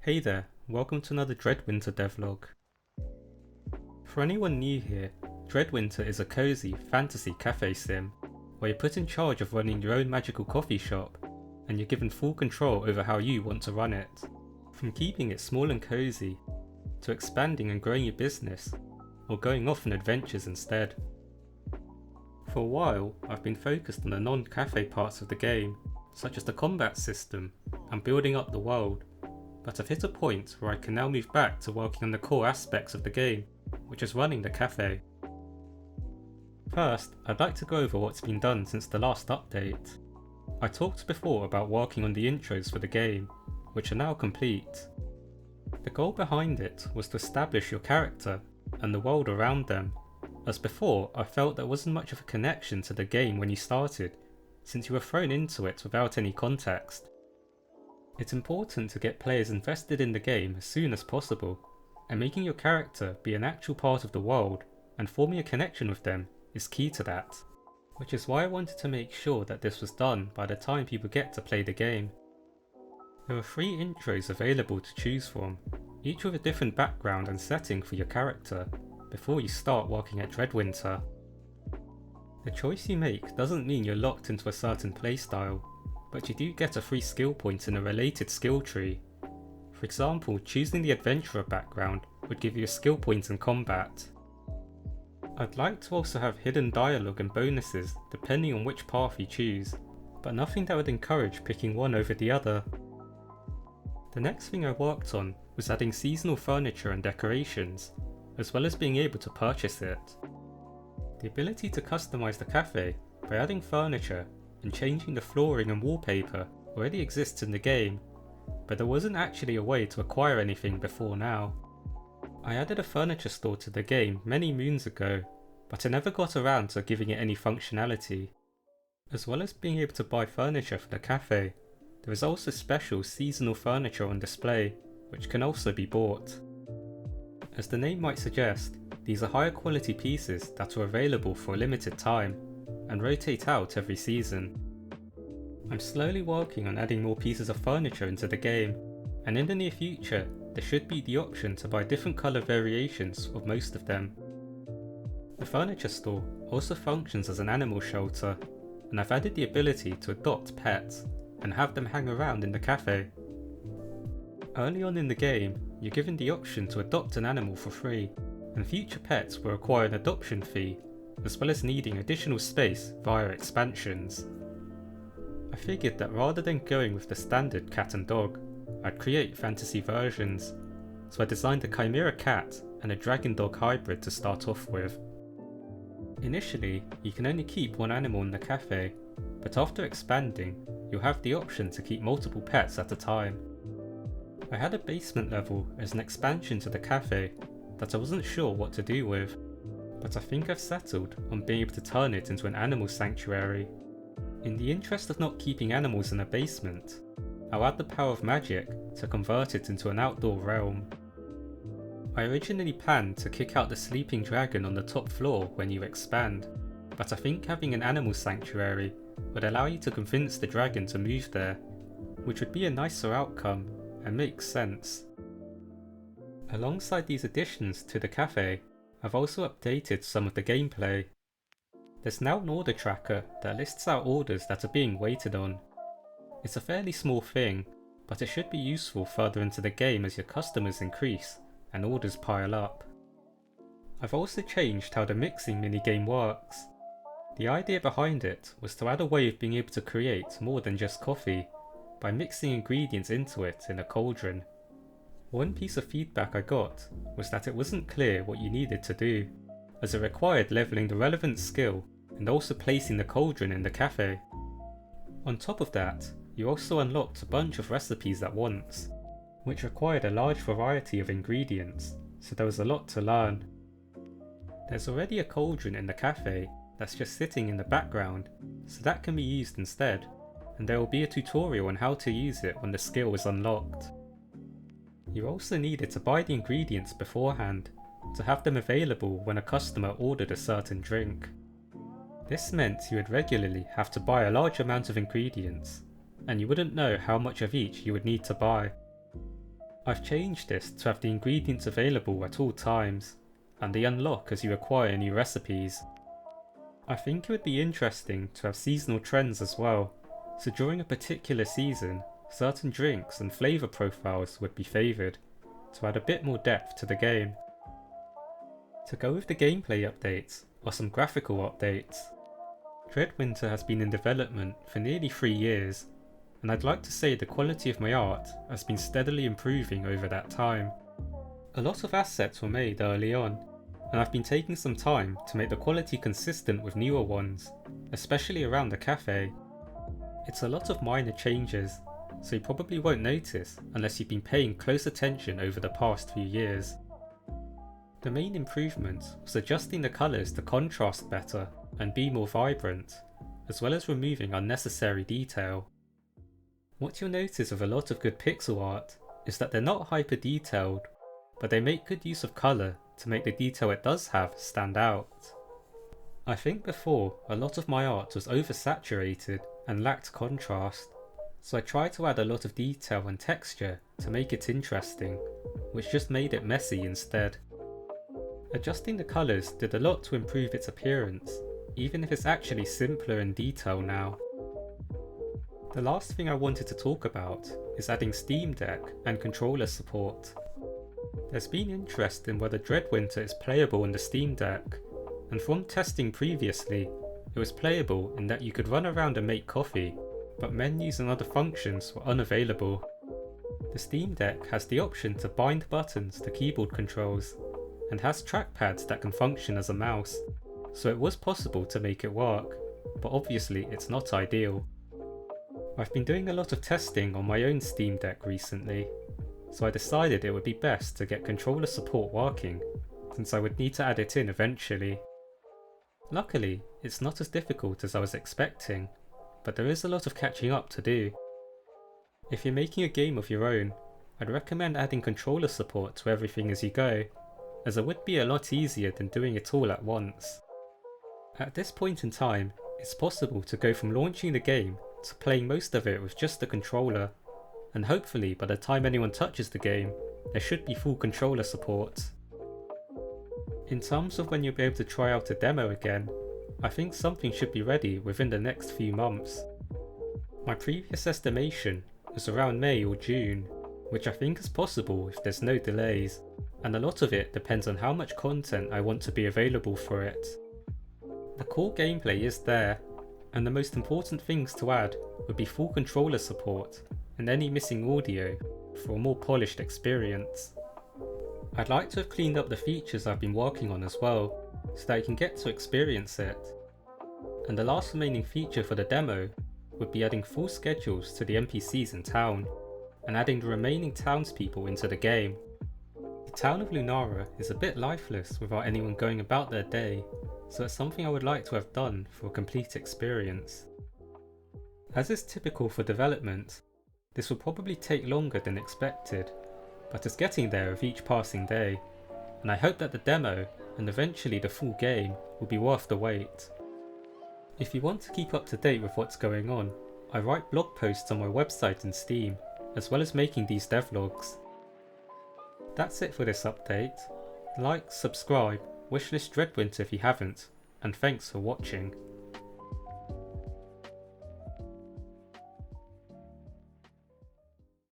Hey there, welcome to another Dreadwinter Devlog. For anyone new here, Dreadwinter is a cozy fantasy cafe sim where you're put in charge of running your own magical coffee shop and you're given full control over how you want to run it. From keeping it small and cozy to expanding and growing your business or going off on adventures instead. For a while, I've been focused on the non-cafe parts of the game, such as the combat system and building up the world. But I've hit a point where I can now move back to working on the core aspects of the game, which is running the cafe. First, I'd like to go over what's been done since the last update. I talked before about working on the intros for the game, which are now complete. The goal behind it was to establish your character and the world around them, as before I felt there wasn't much of a connection to the game when you started, since you were thrown into it without any context. It's important to get players invested in the game as soon as possible, and making your character be an actual part of the world and forming a connection with them is key to that, which is why I wanted to make sure that this was done by the time people get to play the game. There are 3 intros available to choose from, each with a different background and setting for your character, before you start working at Dreadwinter. The choice you make doesn't mean you're locked into a certain playstyle, but you do get a free skill point in a related skill tree. For example, choosing the adventurer background would give you a skill point in combat. I'd like to also have hidden dialogue and bonuses depending on which path you choose, but nothing that would encourage picking one over the other. The next thing I worked on was adding seasonal furniture and decorations, as well as being able to purchase it. The ability to customize the cafe by adding furniture and changing the flooring and wallpaper already exists in the game, but there wasn't actually a way to acquire anything before now. I added a furniture store to the game many moons ago, but I never got around to giving it any functionality. As well as being able to buy furniture for the cafe, there is also special seasonal furniture on display, which can also be bought. As the name might suggest, these are higher quality pieces that are available for a limited time and rotate out every season. I'm slowly working on adding more pieces of furniture into the game, and in the near future there should be the option to buy different colour variations of most of them. The furniture store also functions as an animal shelter, and I've added the ability to adopt pets and have them hang around in the cafe. Early on in the game, you're given the option to adopt an animal for free, and future pets will require an adoption fee, as well as needing additional space via expansions. I figured that rather than going with the standard cat and dog, I'd create fantasy versions, so I designed a chimera cat and a dragon dog hybrid to start off with. Initially, you can only keep one animal in the cafe, but after expanding, you'll have the option to keep multiple pets at a time. I had a basement level as an expansion to the cafe that I wasn't sure what to do with, but I think I've settled on being able to turn it into an animal sanctuary. In the interest of not keeping animals in a basement, I'll add the power of magic to convert it into an outdoor realm. I originally planned to kick out the sleeping dragon on the top floor when you expand, but I think having an animal sanctuary would allow you to convince the dragon to move there, which would be a nicer outcome and makes sense. Alongside these additions to the cafe, I've also updated some of the gameplay. There's now an order tracker that lists out orders that are being waited on. It's a fairly small thing, but it should be useful further into the game as your customers increase and orders pile up. I've also changed how the mixing minigame works. The idea behind it was to add a way of being able to create more than just coffee by mixing ingredients into it in a cauldron. One piece of feedback I got was that it wasn't clear what you needed to do, as it required leveling the relevant skill and also placing the cauldron in the cafe. On top of that, you also unlocked a bunch of recipes at once, which required a large variety of ingredients, so there was a lot to learn. There's already a cauldron in the cafe that's just sitting in the background, so that can be used instead, and there will be a tutorial on how to use it when the skill is unlocked. You also needed to buy the ingredients beforehand, to have them available when a customer ordered a certain drink. This meant you would regularly have to buy a large amount of ingredients, and you wouldn't know how much of each you would need to buy. I've changed this to have the ingredients available at all times, and they unlock as you acquire new recipes. I think it would be interesting to have seasonal trends as well, so during a particular season, certain drinks and flavour profiles would be favoured, to add a bit more depth to the game. To go with the gameplay updates are some graphical updates. Dreadwinter has been in development for nearly 3 years, and I'd like to say the quality of my art has been steadily improving over that time. A lot of assets were made early on, and I've been taking some time to make the quality consistent with newer ones, especially around the cafe. It's a lot of minor changes, so you probably won't notice unless you've been paying close attention over the past few years. The main improvement was adjusting the colours to contrast better and be more vibrant, as well as removing unnecessary detail. What you'll notice with a lot of good pixel art is that they're not hyper detailed, but they make good use of colour to make the detail it does have stand out. I think before a lot of my art was oversaturated and lacked contrast, so I tried to add a lot of detail and texture to make it interesting, which just made it messy instead. Adjusting the colours did a lot to improve its appearance, even if it's actually simpler in detail now. The last thing I wanted to talk about is adding Steam Deck and controller support. There's been interest in whether Dreadwinter is playable on the Steam Deck, and from testing previously, it was playable in that you could run around and make coffee, but menus and other functions were unavailable. The Steam Deck has the option to bind buttons to keyboard controls, and has trackpads that can function as a mouse, so it was possible to make it work, but obviously it's not ideal. I've been doing a lot of testing on my own Steam Deck recently, so I decided it would be best to get controller support working, since I would need to add it in eventually. Luckily, it's not as difficult as I was expecting, but there is a lot of catching up to do. If you're making a game of your own, I'd recommend adding controller support to everything as you go, as it would be a lot easier than doing it all at once. At this point in time, it's possible to go from launching the game to playing most of it with just the controller, and hopefully by the time anyone touches the game, there should be full controller support. In terms of when you'll be able to try out a demo again, I think something should be ready within the next few months. My previous estimation was around May or June, which I think is possible if there's no delays, and a lot of it depends on how much content I want to be available for it. The core gameplay is there, and the most important things to add would be full controller support and any missing audio for a more polished experience. I'd like to have cleaned up the features I've been working on as well, so that I can get to experience it. And the last remaining feature for the demo would be adding full schedules to the NPCs in town, and adding the remaining townspeople into the game. The town of Lunara is a bit lifeless without anyone going about their day, so it's something I would like to have done for a complete experience. As is typical for development, this will probably take longer than expected, but it's getting there with each passing day, and I hope that the demo, and eventually the full game, will be worth the wait. If you want to keep up to date with what's going on, I write blog posts on my website and Steam, as well as making these devlogs. That's it for this update. Like, subscribe, wishlist Dreadwinter if you haven't, and thanks for watching.